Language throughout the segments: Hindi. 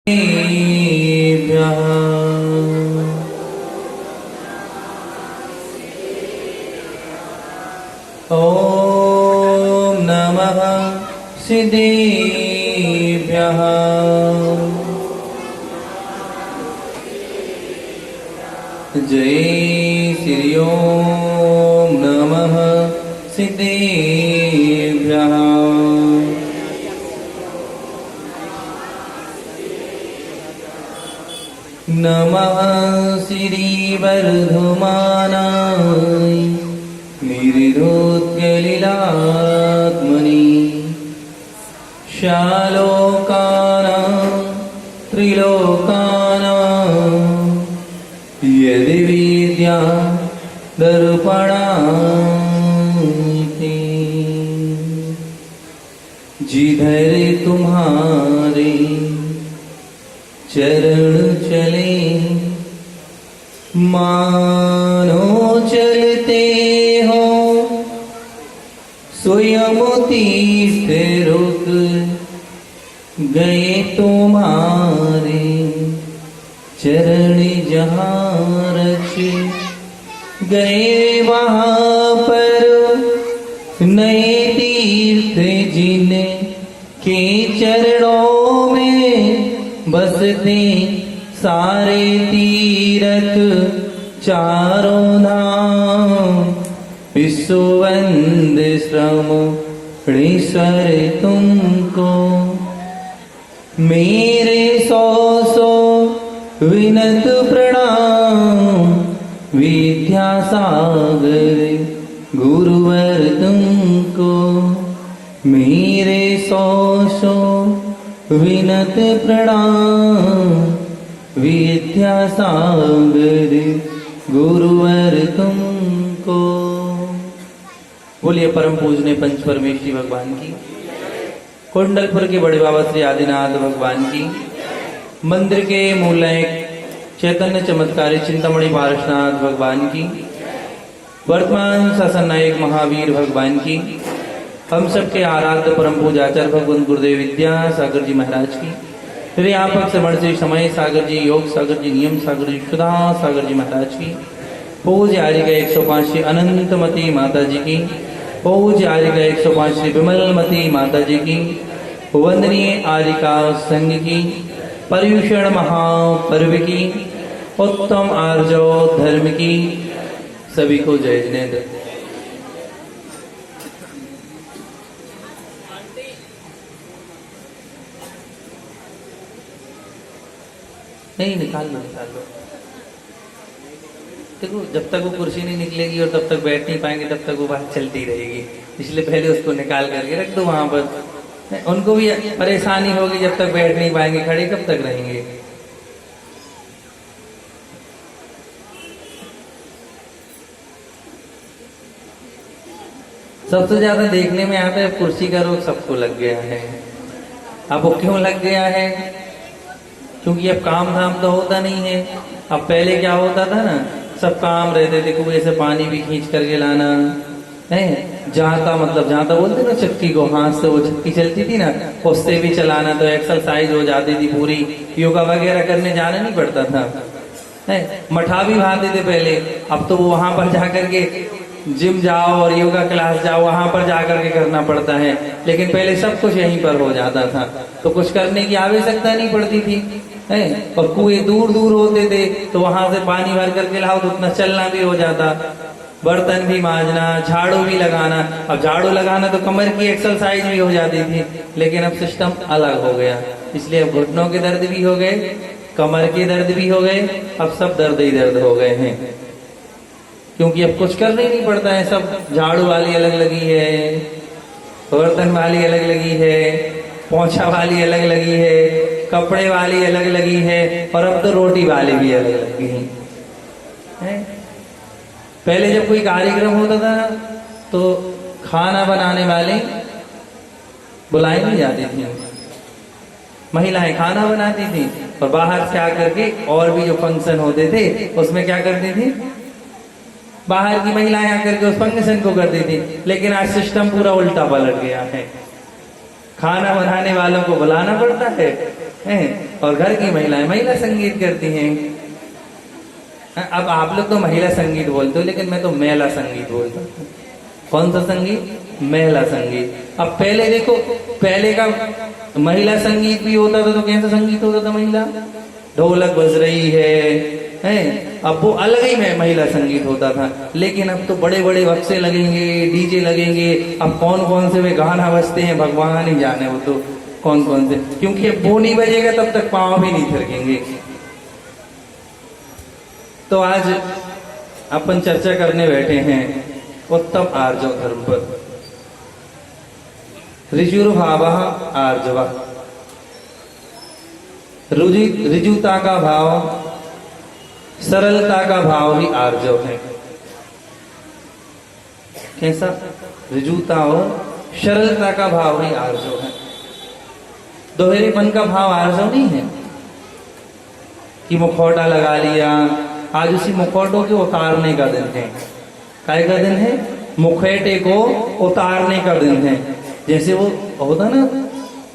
ॐ नमः सिद्धेभ्यः। जय श्री ओम नमः सिद्धेभ्यः। नमः श्री वर्धमानाय निर्धूतकलिलात्मनि शालोकानां त्रिलोकानां यदि विद्या दर्पणाते जिधर तुम्हारे चरण चले मानो चलते हो स्वयं तीर्थ रुक गए तुम्हारे चरण जहाँ रच गए वहाँ पर नए तीर्थ जिन के चरणों में बसते सारे तीरथ चारों धाम विश्ववंद श्रम ईश्वर तुमको मेरे सौ सौ विनत प्रणाम विद्यासागर गुरुवर तुमको मेरे सौ सौ विनत प्रणाम विद्यासागर गुरुवर तुमको। बोलिए परम पूजने पंच परमेश्वरी भगवान की, कुंडलपुर के बड़े बाबा श्री आदिनाथ भगवान की, मंदिर के मूलनायक चैतन्य चमत्कारी चिंतामणि पारसनाथ भगवान की, वर्तमान शासन नायक महावीर भगवान की, हम सबके आराध्य परम पूजाचार्य भगवान गुरुदेव विद्या सागर जी महाराज की, फिर व्यापक श्रवण श्री समय सागर जी, योग सागर जी, नियम सागर जी, सुधा सागर जी महाराज की, पूज्य आर्यिका 105 श्री अनंतमती माता जी की, पूज्य आर्यिका 105 श्री विमलमती माता जी की, वंदनीय आर्यिका संघ की, पर्युषण महापर्व की, उत्तम आर्जव धर्म की, सभी को जय जिनेन्द्र। नहीं निकाल लो देखो, जब तक वो कुर्सी नहीं निकलेगी और तब तक बैठ नहीं पाएंगे तब तक वो बात चलती रहेगी, इसलिए पहले उसको निकाल करके रख दो वहां पर। उनको भी परेशानी होगी, जब तक बैठ नहीं पाएंगे खड़े कब तक रहेंगे। सबसे ज्यादा देखने में आता है कुर्सी का रोग सबको लग गया है। अब वो क्यों लग गया है? क्योंकि अब काम धाम तो होता नहीं है। अब पहले क्या होता था ना, सब काम रहते थे, कुएं से पानी भी खींच करके लाना है, जाता मतलब जाता बोलते ना चक्की को, हाथ से वो चक्की चलती थी ना, उससे भी चलाना, तो एक्सरसाइज हो जाती थी पूरी, योगा वगैरह करने जाना नहीं पड़ता था है। मठा भी भाते थे पहले, अब तो वो वहां पर जाकर के जिम जाओ और योगा क्लास जाओ, वहां पर जाकर के करना पड़ता है, लेकिन पहले सब कुछ यहीं पर हो जाता था, तो कुछ करने की आवश्यकता नहीं पड़ती थी है। और कुएं दूर दूर होते थे, तो वहां से पानी भर करके लाओ तो उतना चलना भी हो जाता, बर्तन भी मांजना, झाड़ू भी लगाना। अब झाड़ू लगाना तो कमर की एक्सरसाइज भी हो जाती थी, लेकिन अब सिस्टम अलग हो गया, इसलिए अब घुटनों के दर्द भी हो गए, कमर के दर्द भी हो गए, अब सब दर्द ही दर्द हो गए हैं, क्योंकि अब कुछ करना ही नहीं पड़ता है। सब झाड़ू वाली अलग लगी है, बर्तन वाली अलग लगी है, पोंछा वाली अलग लगी है, कपड़े वाली अलग लगी है, और अब तो रोटी वाली भी अलग लगी है। पहले जब कोई कार्यक्रम होता था तो खाना बनाने वाले बुलाई नहीं जाती थी, महिलाएं खाना बनाती थी, और बाहर से आकर के और भी जो फंक्शन होते थे उसमें क्या करती थी, बाहर की महिलाएं आकर के उस फंक्शन को करती थी। लेकिन आज सिस्टम पूरा उल्टा पलट गया है, खाना बनाने वालों को बुलाना पड़ता है और घर की महिलाएं महिला संगीत करती हैं। अब आप लोग तो महिला संगीत बोलते हो, लेकिन मैं तो मेला संगीत बोलता हूँ। कौन सा संगीत? मेला संगीत। अब पहले देखो, पहले का महिला संगीत भी होता था तो कैसा संगीत होता था? महिला ढोलक बज रही है, अब वो अलग ही में महिला संगीत होता था। लेकिन अब तो बड़े बड़े बक्से लगेंगे, डीजे लगेंगे। अब कौन कौन से वे गाना बजते हैं भगवान ही जाने, वो तो कौन कौन से, क्योंकि अब वो नहीं बजेगा तब तक पांव भी नहीं थिरकेंगे। तो आज अपन चर्चा करने बैठे हैं उत्तम आर्जव धर्म पर। ऋजुर्भावः आर्जवः, ऋजुता का भाव, सरलता का भाव ही आर्जव है। कैसा? ऋजुता और सरलता का भाव ही आर्जव है। दोहरेपन का भाव आर्जव नहीं है कि मुखौटा लगा लिया। आज उसी मुखौटों के उतारने का दिन है। काय का दिन है? मुखौटे को उतारने का दिन है। जैसे वो होता ना,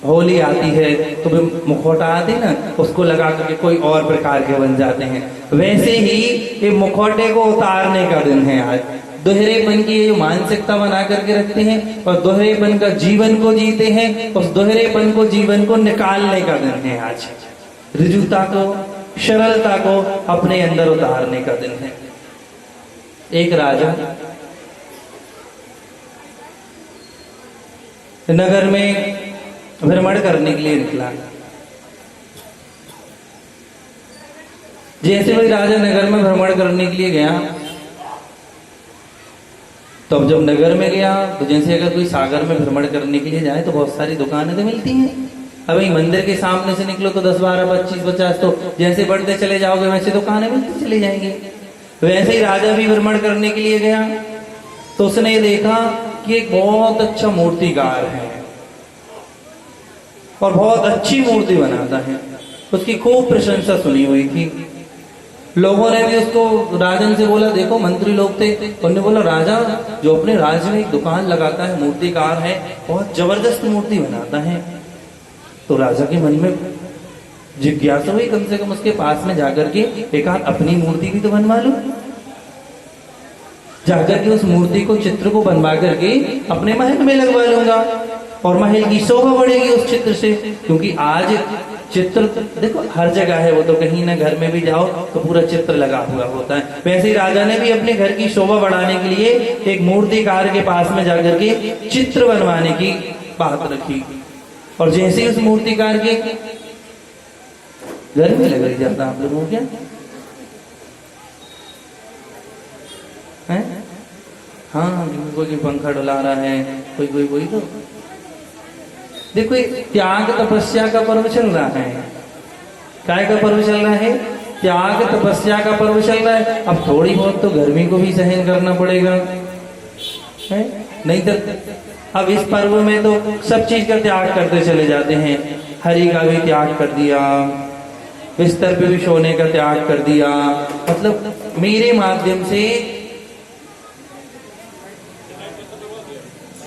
होली आती है तो मुखौटा आती ना, उसको लगा करके कोई और प्रकार के बन जाते हैं। वैसे ही ये मुखौटे को उतारने का दिन है आज। दोहरेपन की ये जो मानसिकता बना करके रखते हैं और दोहरेपन का जीवन को जीते हैं, उस दोहरेपन को जीवन को निकालने का दिन है आज। ऋजुता को, सरलता को अपने अंदर उतारने का दिन है। एक राजा नगर में भ्रमण करने के लिए निकला। जैसे वही राजा नगर में भ्रमण करने के लिए गया, तो अब जब नगर में गया तो जैसे अगर कोई सागर में भ्रमण करने के लिए जाए तो बहुत सारी दुकानें तो मिलती हैं। अब वही मंदिर के सामने से निकलो तो 10, 12, 25, 50 तो जैसे बढ़ते चले जाओगे वैसे दुकानें मिलती चली जाएंगी। वैसे ही राजा भी भ्रमण करने के लिए गया तो उसने देखा कि एक बहुत अच्छा मूर्तिकार है और बहुत अच्छी मूर्ति बनाता है। उसकी खूब प्रशंसा सुनी हुई थी। लोगों ने भी उसको, राजन से बोला, देखो मंत्री लोग थे, उन्होंने बोला राजा जो अपने राज्य में एक दुकान लगाता है, मूर्तिकार है, बहुत जबरदस्त मूर्ति बनाता है। तो राजा के मन में जिज्ञासा हुई, कम से कम उसके पास में जाकर के एक आध अपनी मूर्ति भी तो बनवा लो। जाकर के उस मूर्ति को, चित्र को बनवा करके अपने महल में लगवा लूंगा और महल की शोभा बढ़ेगी उस चित्र से। क्योंकि आज चित्र देखो हर जगह है, वो तो कहीं ना घर में भी जाओ तो पूरा चित्र लगा हुआ होता है। वैसे ही राजा ने भी अपने घर की शोभा बढ़ाने के लिए एक मूर्तिकार के पास में जाकर के चित्र बनवाने की बात रखी। और जैसे ही उस मूर्तिकार के घर में लग जाता, आप लोगों को क्या है? हाँ, कोई पंखा डुला रहा है, कोई तो देखो त्याग तपस्या का पर्व चल रहा है। काय का पर्व चल रहा है? त्याग तपस्या का पर्व चल रहा है। अब थोड़ी बहुत तो गर्मी को भी सहन करना पड़ेगा है? नहीं तो अब इस पर्व में तो सब चीज का त्याग करते चले जाते हैं। हरि का भी त्याग कर दिया, बिस्तर पे भी सोने का त्याग कर दिया। मतलब मेरे माध्यम से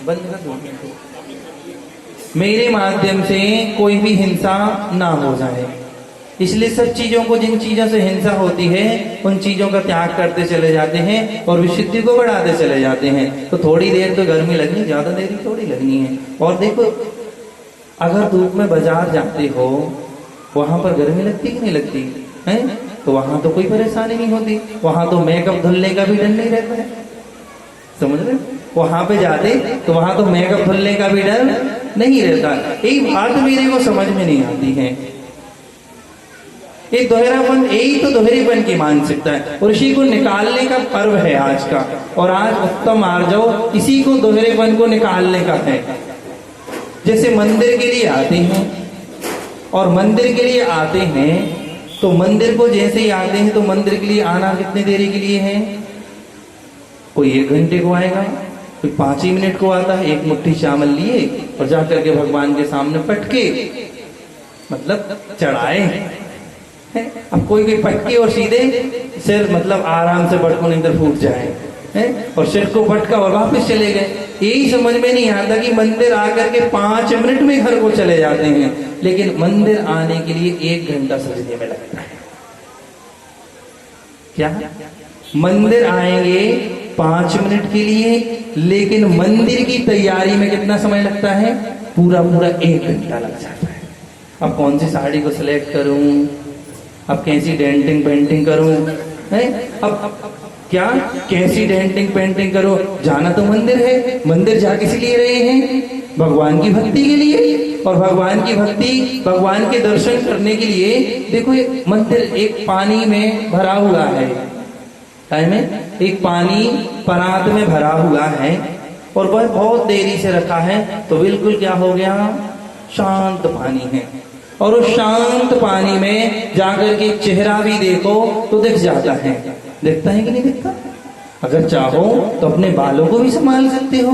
बंद कर दो, मेरे माध्यम से कोई भी हिंसा ना हो जाए, इसलिए सब चीजों को, जिन चीजों से हिंसा होती है उन चीजों का त्याग करते चले जाते हैं और विशुद्धि को बढ़ाते चले जाते हैं। तो थोड़ी देर तो गर्मी लगनी, ज्यादा देर थोड़ी लगनी है। और देखो अगर धूप में बाजार जाते हो, वहां पर गर्मी लगती कि नहीं लगती है? तो वहां तो कोई परेशानी नहीं होती, वहां तो मेकअप धुलने का भी डर नहीं रहता है। समझ रहे? वहां पे जाते तो वहां तो मेकअप धुलने का भी डर नहीं रहता। यही बात मेरे को समझ में नहीं आती है। ये दोहरापन, यही तो दोहरेपन की मानसिकता है और इसी को निकालने का पर्व है आज का। और आज उत्तम आर्जव इसी को, दोहरेपन को निकालने का है। जैसे मंदिर के लिए आते हैं और मंदिर के लिए आते हैं तो मंदिर को जैसे ही आते हैं तो मंदिर के लिए आना कितनी देरी के लिए है? कोई 1 घंटे को आएगा, कोई 5 ही मिनट को आता है। एक मुट्ठी चावल लिए और जाकर के भगवान के सामने पटके, मतलब चढ़ाए। अब कोई पटके और सीधे सिर, मतलब आराम से पटको नहीं तो फूट जाए, और सिर को पटका और वापस चले गए। यही समझ में नहीं आता कि मंदिर आकर के 5 मिनट में घर को चले जाते हैं, लेकिन मंदिर आने के लिए 1 घंटा सजने में लगता है। क्या मंदिर आएंगे 5 मिनट के लिए, लेकिन मंदिर की तैयारी में कितना समय लगता है? पूरा 1 घंटा लग जाता है। अब कौन सी साड़ी को सिलेक्ट करूं, अब कैसी डेंटिंग पेंटिंग करूं, है अब क्या कैसी डेंटिंग पेंटिंग करो? जाना तो मंदिर है, मंदिर जा किस लिए रहे हैं? भगवान की भक्ति के लिए। और भगवान की भक्ति, भगवान के दर्शन करने के लिए देखो, एक मंदिर एक पानी में भरा हुआ है, में एक पानी परात में भरा हुआ है और वह बहुत देरी से रखा है, तो बिल्कुल क्या हो गया? शांत पानी है। और उस शांत पानी में जाकर के चेहरा भी देखो तो दिख जाता है। दिखता है कि नहीं दिखता? अगर चाहो तो अपने बालों को भी संभाल सकते हो,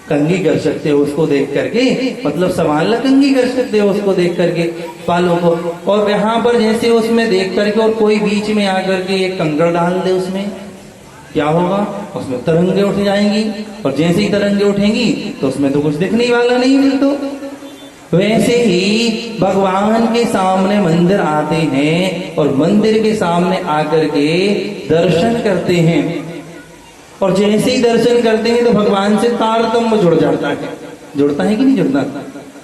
कंघी कर सकते हो उसको देख करके, मतलब संभालना कंघी कर सकते हो उसको देख करके बालों को। और यहाँ पर जैसे उसमें देख करके और कोई बीच में आकर के एक कंकड़ डाल दे, उसमें क्या होगा? उसमें तरंगे उठ जाएंगी, और जैसे ही तरंगे उठेंगी तो उसमें तो कुछ दिखने वाला नहीं है। तो वैसे ही भगवान के सामने मंदिर आते हैं और मंदिर के सामने आकर के दर्शन करते हैं, और जैसे ही दर्शन करते हैं तो भगवान से तारतम्य जुड़ जाता है। जुड़ता है कि नहीं जुड़ता?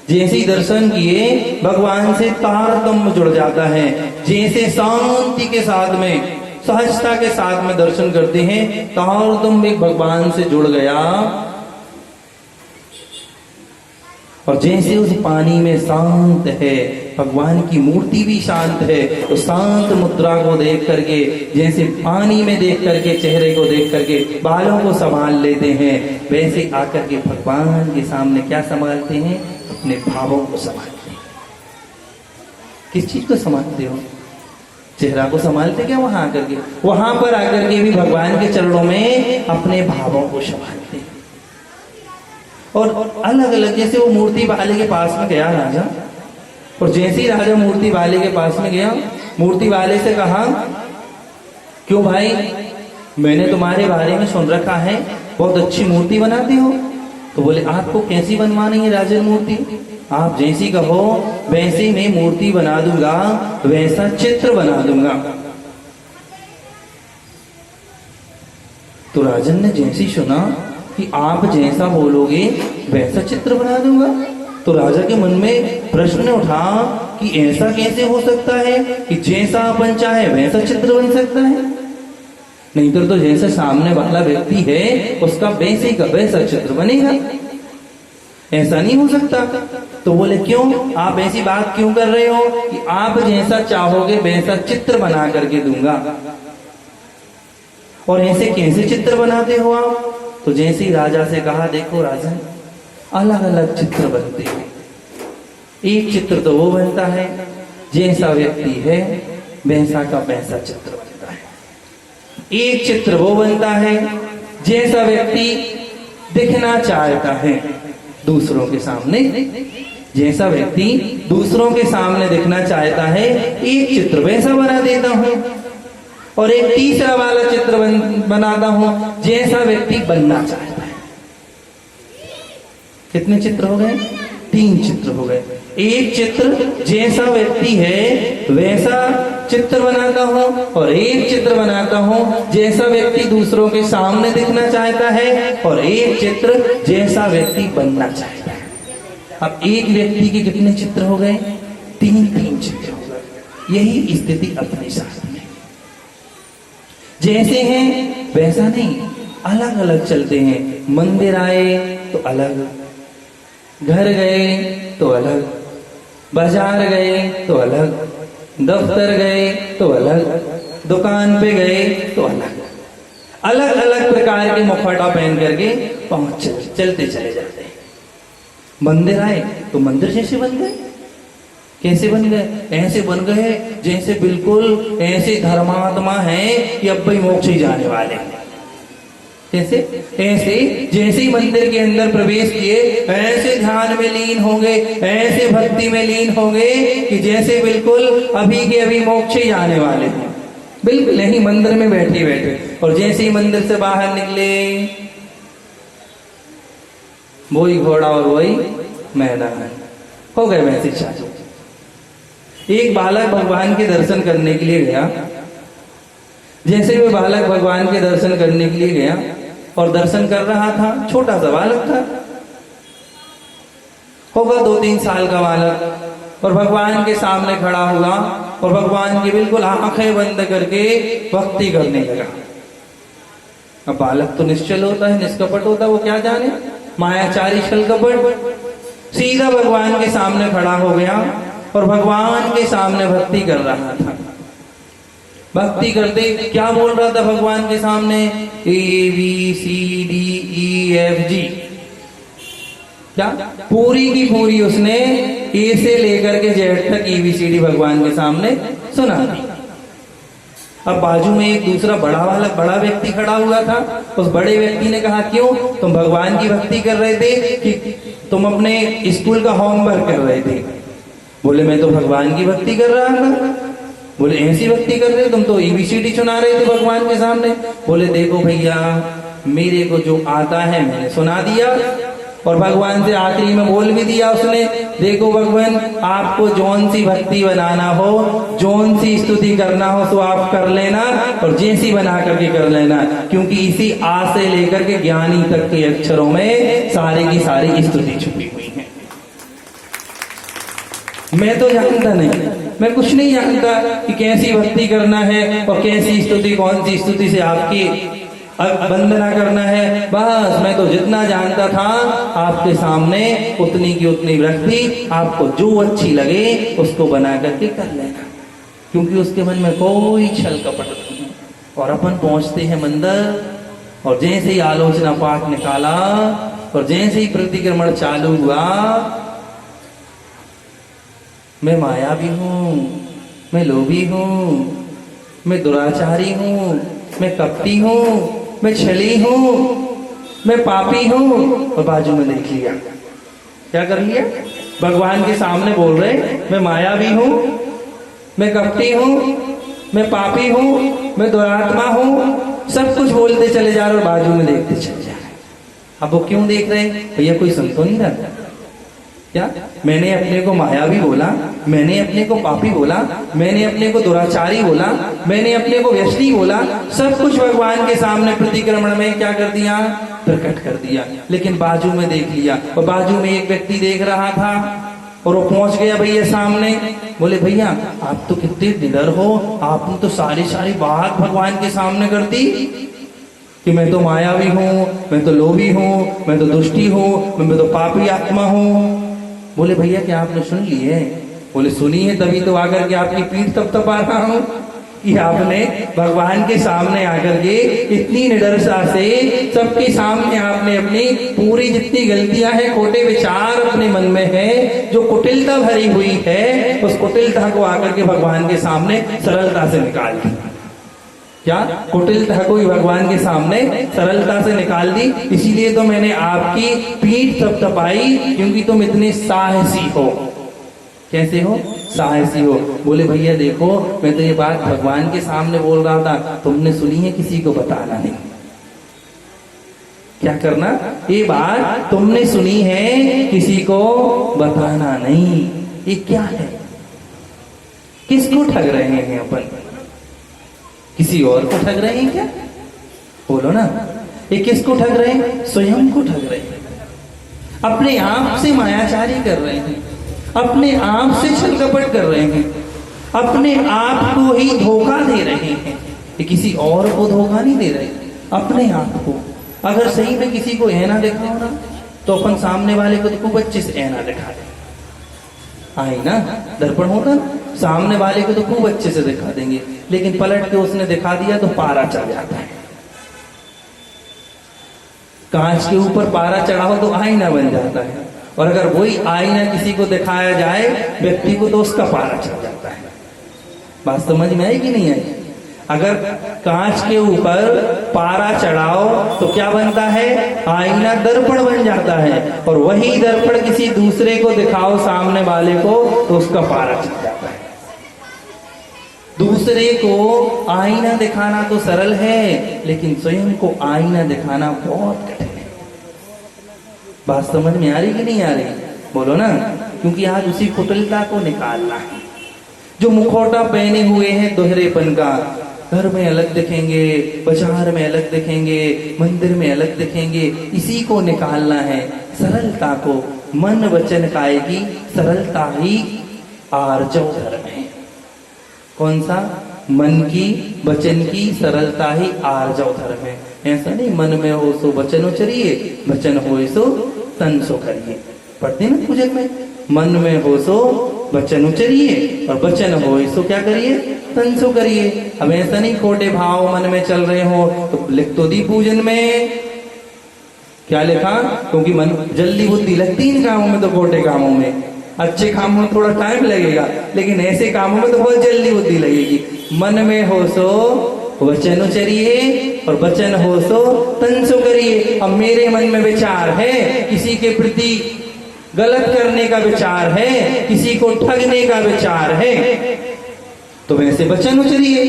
जैसे ही दर्शन किए भगवान से तारतम्य जुड़ जाता है। जैसे शांति के साथ में, सहजता के साथ में दर्शन करते हैं, तारतम्य भगवान से जुड़ गया। और जैसे उस पानी में शांत है, भगवान की मूर्ति भी शांत है, तो शांत मुद्रा को देख करके, जैसे पानी में देख करके, चेहरे को देख करके बालों को संभाल लेते हैं, वैसे आकर के भगवान के सामने क्या संभालते हैं? अपने भावों को संभालते हैं। किस चीज को संभालते हो? चेहरा को संभालते क्या? वहां आकर के, वहां पर आकर के भी भगवान के चरणों में अपने भावों को संभालते हैं। और अलग अलग, जैसे वो मूर्ति वाले के पास में गया राजा, और जैसे ही राजा मूर्ति वाले के पास में गया, मूर्ति वाले से कहा, क्यों भाई, मैंने तुम्हारे बारे में सुन रखा है बहुत अच्छी मूर्ति बनाते हो। तो बोले, आपको कैसी बनवानी है राजन मूर्ति? आप जैसी कहो वैसे मैं मूर्ति बना दूंगा, वैसा चित्र बना दूंगा। तो राजन ने जैसी सुना कि आप जैसा बोलोगे वैसा चित्र बना दूंगा, तो राजा के मन में प्रश्न उठा कि ऐसा कैसे हो सकता है कि जैसा अपन चाहे वैसा चित्र बन सकता है? नहीं तो जैसा सामने वाला व्यक्ति है उसका वैसे का वैसा चित्र बनेगा, ऐसा नहीं हो सकता। तो बोले, क्यों, आप ऐसी बात क्यों कर रहे हो कि आप जैसा चाहोगे वैसा चित्र बना करके दूंगा? और ऐसे कैसे चित्र बनाते हो आप? तो जैसे ही राजा से कहा, देखो राजन, अलग अलग चित्र बनते हैं। एक चित्र तो वो बनता है जैसा व्यक्ति है वैसा का वैसा चित्र बनता है। एक चित्र वो बनता है जैसा व्यक्ति दिखना चाहता है दूसरों के सामने, जैसा व्यक्ति दूसरों के सामने दिखना चाहता है, एक चित्र वैसा बना देता हूं। और एक तीसरा वाला चित्र बनाता हूं जैसा व्यक्ति बनना चाहता है। कितने चित्र हो गए? 3 चित्र हो गए। एक चित्र जैसा व्यक्ति है वैसा चित्र बनाता हूं, और एक चित्र बनाता हूं जैसा व्यक्ति दूसरों के सामने दिखना चाहता है, और एक चित्र जैसा व्यक्ति बनना चाहता है। अब एक व्यक्ति के कितने चित्र हो गए? 3 चित्र हो गए। यही स्थिति अपने साथ में, जैसे हैं वैसा नहीं, अलग अलग चलते हैं। मंदिर आए तो अलग, घर गए तो अलग, बाजार गए तो अलग, दफ्तर गए तो अलग, दुकान पे गए तो अलग, अलग अलग प्रकार के मुखौटा पहन करके चलते चले जाते हैं। मंदिर आए तो मंदिर जैसे बन गए। कैसे बन गए? ऐसे बन गए जैसे बिल्कुल ऐसे धर्मात्मा हैं कि अब भाई मोक्ष ही जाने वाले हैं। कैसे? ऐसे जैसे ही मंदिर के अंदर प्रवेश किए ऐसे ध्यान में लीन होंगे, ऐसे भक्ति में लीन होंगे कि जैसे बिल्कुल अभी के अभी मोक्ष ही जाने वाले हैं, बिल्कुल यही मंदिर में बैठे बैठे। और जैसे ही मंदिर से बाहर निकले वही घोड़ा और वही मैदान। हो गए वैसे चालू। एक बालक भगवान के दर्शन करने के लिए गया। जैसे वे बालक भगवान के दर्शन करने के लिए गया और दर्शन कर रहा था, छोटा सा बालक था, होगा 2-3 साल का बालक, और भगवान के सामने खड़ा हुआ और भगवान की बिल्कुल आंखें बंद करके भक्ति करने लगा। अब बालक तो निश्चल होता है, निष्कपट होता है, वो क्या जाने मायाचारी छल कपट। सीधा भगवान के सामने खड़ा हो गया और भगवान के सामने भक्ति कर रहा था। भक्ति करते क्या बोल रहा था भगवान के सामने? ABCDEFG। क्या पूरी की पूरी उसने ए से लेकर के जेड तक ABCD भगवान के सामने सुना दी। अब बाजू में एक दूसरा बड़ा व्यक्ति खड़ा हुआ था। उस बड़े व्यक्ति ने कहा, क्यों तुम भगवान की भक्ति कर रहे थे कि तुम अपने स्कूल का होमवर्क कर रहे थे? बोले मैं तो भगवान की भक्ति कर रहा था। बोले ऐसी भक्ति कर रहे, तुम तो ABCD सुना रहे थे भगवान के सामने। बोले देखो भैया, मेरे को जो आता है मैंने सुना दिया, और भगवान से आखिरी में बोल भी दिया उसने, देखो भगवान, आपको जौन सी भक्ति बनाना हो, जौन सी स्तुति करना हो तो आप कर लेना, और जैसी बना करके कर लेना, क्योंकि इसी आ से लेकर के ज्ञानी तक के अक्षरों में सारी की सारी स्तुति छुपी हुई है। मैं तो जानता नहीं, मैं कुछ नहीं जानता कि कैसी भक्ति करना है और कैसी स्तुति, कौन सी स्तुति से आपकी वंदना करना है। बस मैं तो जितना जानता था आपके सामने उतनी की उतनी भक्ति, आपको जो अच्छी लगे उसको बना करके कर लेना, क्योंकि उसके मन में कोई छल कपट नहीं है। और अपन पहुंचते हैं मंदिर, और जैसे ही आलोचना पाठ निकाला और जैसे ही प्रतिक्रमण चालू हुआ, मैं मायावी हूं, मैं लोभी हूं, मैं दुराचारी हूं, मैं कपटी हूं, मैं छली हूं, मैं पापी हूं। और बाजू में देख लिया, क्या कर लिया? भगवान के सामने बोल रहे, मैं मायावी हूं, मैं कपटी हूं, मैं पापी हूं, मैं दुरात्मा हूं, सब कुछ बोलते चले जा रहे और बाजू में देखते चले जा रहे। अब वो क्यों देख रहे? भैया कोई संतो नहीं रहता क्या? मैंने अपने को मायावी बोला, मैंने अपने को पापी बोला, मैंने अपने को दुराचारी बोला, मैंने अपने को व्यसनी बोला, सब कुछ भगवान के सामने प्रतिक्रमण में क्या कर दिया? प्रकट कर दिया। लेकिन बाजू में देख लिया, और बाजू में एक व्यक्ति देख रहा था और वो पहुंच गया भैया सामने। बोले भैया आप तो कितने निडर हो, आपने तो सारी बात भगवान के सामने कर दी कि मैं तो मायावी हूँ, मैं तो लोभी हूँ, मैं तो दुष्टी हूँ, मैं तो पापी आत्मा हूँ। बोले भैया क्या आपने सुन ली है? बोले सुनी है, तभी तो आकर के आपकी पीठ तपतपा रहा हूं कि आपने भगवान के सामने आकर के इतनी निडरता से सबके सामने आपने अपनी पूरी जितनी गलतियां हैं, खोटे विचार अपने मन में है, जो कुटिलता भरी हुई है, उस कुटिलता को आकर के भगवान के सामने सरलता से निकाल दी। क्या कुटिलता को भगवान के सामने सरलता से निकाल दी। इसीलिए तो मैंने आपकी पीठ थपथपाई, क्योंकि तुम इतने साहसी हो। कैसे हो? साहसी हो। बोले भैया देखो, मैं तो ये बात भगवान के सामने बोल रहा था, तुमने सुनी है, किसी को बताना नहीं। क्या करना? ये बात तुमने सुनी है, किसी को बताना नहीं। ये क्या है? किसको ठग रहे हैं अपन? किसी और को ठग रहे हैं क्या? बोलो ना, ये किसको ठग रहे हैं? स्वयं को ठग रहे हैं। अपने आप से मायाचारी कर रहे हैं, अपने आप से छल कपट कर रहे हैं, अपने आप को ही धोखा दे रहे हैं। ये किसी और को धोखा नहीं दे रहे, अपने आप को। अगर सही में किसी को ऐना देखा हो ना, तो अपन सामने वाले को तो खूब अच्छे से ऐना दिखा दे। आईना दर्पण होता ना, सामने वाले को तो खूब अच्छे से दिखा देंगे, लेकिन पलट के उसने दिखा दिया तो पारा चढ़ जाता है। कांच के ऊपर पारा चढ़ा हो तो आईना बन जाता है, और अगर वही आईना किसी को दिखाया जाए व्यक्ति को, तो उसका पारा चढ़ जाता है। बात समझ में आई कि नहीं आई? अगर कांच के ऊपर पारा चढ़ाओ तो क्या बनता है? आईना दर्पण बन जाता है, और वही दर्पण किसी दूसरे को दिखाओ, सामने वाले को, तो उसका पारा चढ़ जाता है। दूसरे को आईना दिखाना तो सरल है, लेकिन स्वयं को आईना दिखाना बहुत कठिन है। बात समझ में आ रही कि नहीं आ रही? बोलो ना। क्योंकि आज उसी कुटिलता को निकालना है। जो मुखौटा पहने हुए हैं दोहरेपन का, घर में अलग दिखेंगे, बाजार में अलग दिखेंगे, मंदिर में अलग दिखेंगे, इसी को निकालना है। सरलता को, मन वचन काया की सरलता ही आर्जव धर्म है। कौन सा? मन की वचन की सरलता ही आर्जव धर्म है। ऐसा नहीं मन में हो सो वचन उचरिए, वचन हो सो तन सो करिए। पढ़ते ना पूजन में, मन में हो सो वचन उचरिए और वचन हो सो क्या करिए? तन सो करिए। अब ऐसा नहीं खोटे भाव मन में चल रहे हो तो लिख तो दी पूजन में। क्या लिखा? क्योंकि मन जल्दी बुद्धि लगती इन कामों में, तो खोटे कामों में। अच्छे कामों में थोड़ा टाइम लगेगा, लेकिन ऐसे कामों में तो बहुत जल्दी बुद्धि लगेगी। मन में हो सो वचन उचरिए और वचन हो सो तन सो करिए। अब मेरे मन में विचार है, किसी के प्रति गलत करने का विचार है, किसी को ठगने का विचार है, तो वैसे वचन उचरिए,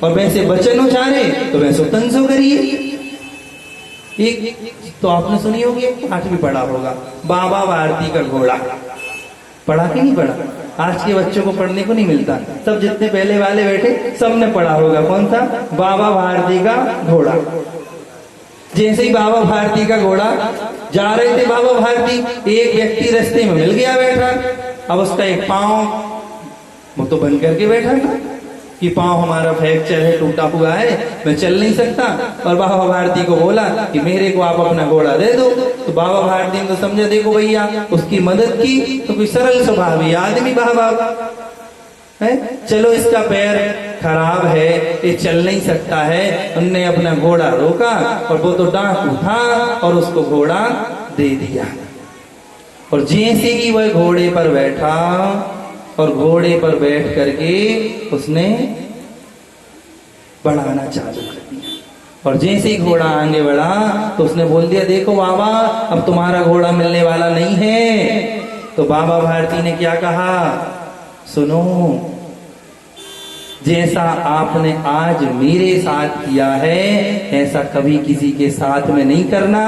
और वैसे वचन उचारे तो वैसे तन सो करिए। एक तो आपने सुनी होगी, पाठ भी पढ़ा होगा, बाबा भारती का घोड़ा। पढ़ा कि नहीं पढ़ा? आज के बच्चों को पढ़ने को नहीं मिलता। सब जितने पहले वाले बैठे सबने पढ़ा होगा। कौन सा? बाबा भारती का घोड़ा। जैसे ही बाबा भारती का घोड़ा जा रहे थे, बाबा भारती, एक व्यक्ति रास्ते में मिल गया बैठा। अब उसका एक पांव वो तो बंद करके बैठा था कि पांव हमारा फ्रैक्चर है, टूटा हुआ है, मैं चल नहीं सकता। और बाबा भारती को बोला कि मेरे को आप अपना घोड़ा दे दो। तो बाबा भारती ने तो समझा, देखो भैया, उसकी मदद की तो कोई सरल स्वभावी आदमी बाबा है, चलो इसका पैर खराब है, ये चल नहीं सकता है। उनने अपना घोड़ा रोका और वो तो डाकू था और उसको घोड़ा दे दिया। और जैसे ही वह घोड़े पर बैठा और घोड़े पर बैठ करके उसने बढ़ाना चालू कर दिया। और जैसे ही घोड़ा आगे बढ़ा तो उसने बोल दिया, देखो बाबा, अब तुम्हारा घोड़ा मिलने वाला नहीं है। तो बाबा भारती ने क्या कहा? सुनो, जैसा आपने आज मेरे साथ किया है ऐसा कभी किसी के साथ में नहीं करना,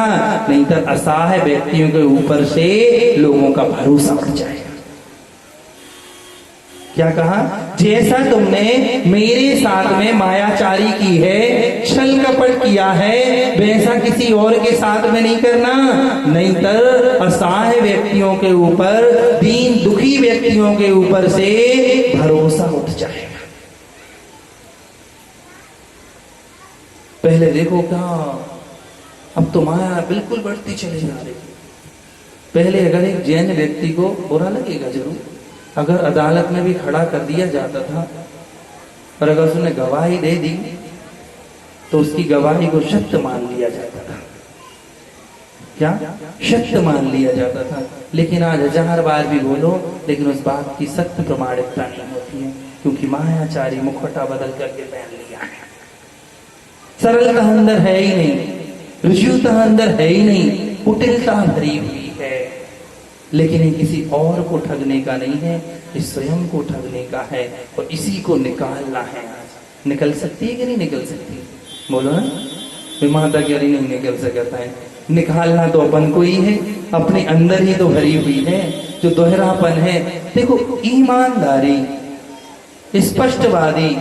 नहीं तो असहाय व्यक्तियों के ऊपर से लोगों का भरोसा उठ जाएगा। क्या कहा? जैसा तुमने मेरे साथ में मायाचारी की है, छल कपट किया है, वैसा किसी और के साथ में नहीं करना, नहीं तो असहाय व्यक्तियों के ऊपर, दीन दुखी व्यक्तियों के ऊपर से भरोसा उठ जाएगा। पहले देखो क्या, अब तो माया बिल्कुल बढ़ती चली जा रही। पहले अगर एक जैन व्यक्ति को बुरा लगेगा जरूर, अगर अदालत में भी खड़ा कर दिया जाता था और अगर उसने गवाही दे दी तो उसकी गवाही को सत्य मान लिया जाता था। क्या? सत्य मान लिया जाता था। लेकिन आज 1000 बार भी बोलो, लेकिन उस बात की सत्य प्रमाणिकता नहीं होती है, क्योंकि मायाचारी मुखौटा बदल करके पहन लिया है। सरलता अंदर है ही नहीं, ऋजुता अंदर है ही नहीं, कुटिलता भरी हुई है। लेकिन ये किसी और को ठगने का नहीं है, ये स्वयं को ठगने का है, और इसी को निकालना है। निकल सकती है कि नहीं निकल सकती? बोलो ना। माता कह रही नहीं निकल सकता है। निकालना तो अपन को ही है, अपने अंदर ही तो भरी हुई है, जो दोहरापन है। देखो, ईमानदारी, स्पष्टवादी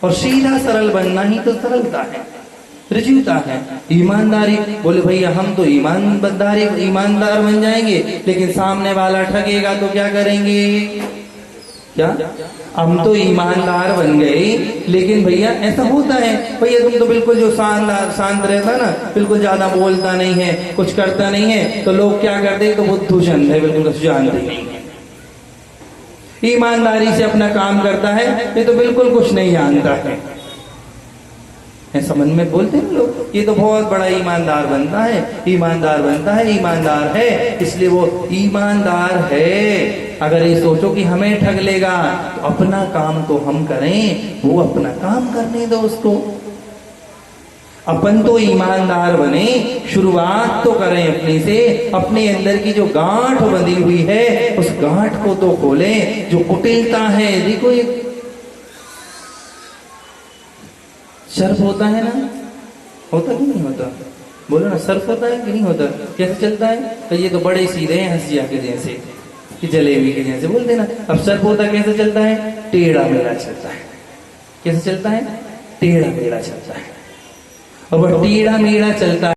और सीधा सरल बनना ही तो सरलता है, ऋजुता है। ईमानदारी, बोले भैया हम तो ईमानदार बन जाएंगे, लेकिन सामने वाला ठगेगा तो क्या करेंगे? क्या? हम तो ईमानदार बन गए, लेकिन भैया ऐसा होता है, भैया तुम तो बिल्कुल जो शांत रहता ना, बिल्कुल ज्यादा बोलता नहीं है, कुछ करता नहीं है, तो लोग क्या करते हैं? तो बुद्धूषण है, बिल्कुल जानते नहीं है। ईमानदारी से अपना काम करता है, ये तो बिल्कुल कुछ नहीं जानता है। ऐसा मन में बोलते हैं लोग, ये तो बहुत बड़ा ईमानदार बनता है, ईमानदार बनता है, ईमानदार है, इसलिए वो ईमानदार है। अगर ये सोचो कि हमें ठग लेगा, तो अपना काम तो हम करें, वो अपना काम करने दो उसको। अपन तो ईमानदार बने, शुरुआत तो करें अपने से, अपने अंदर की जो गांठ बंधी हुई है उस गांठ को तो खोलें। जो कुटिलता है, देखो ये सर्प होता है ना, होता कि नहीं होता? बोलो ना, सर्फ होता है कि नहीं होता? कैसे चलता है? तो ये तो बड़े सीधे हैं हंसिया के जैसे, कि जलेबी के जैसे, बोलते ना। अब सर्फ होता कैसे चलता है? टेढ़ा मेढ़ा चलता है। कैसे चलता है? टेढ़ा मेढ़ा चलता है। और वह टेढ़ा मेढ़ा चलता है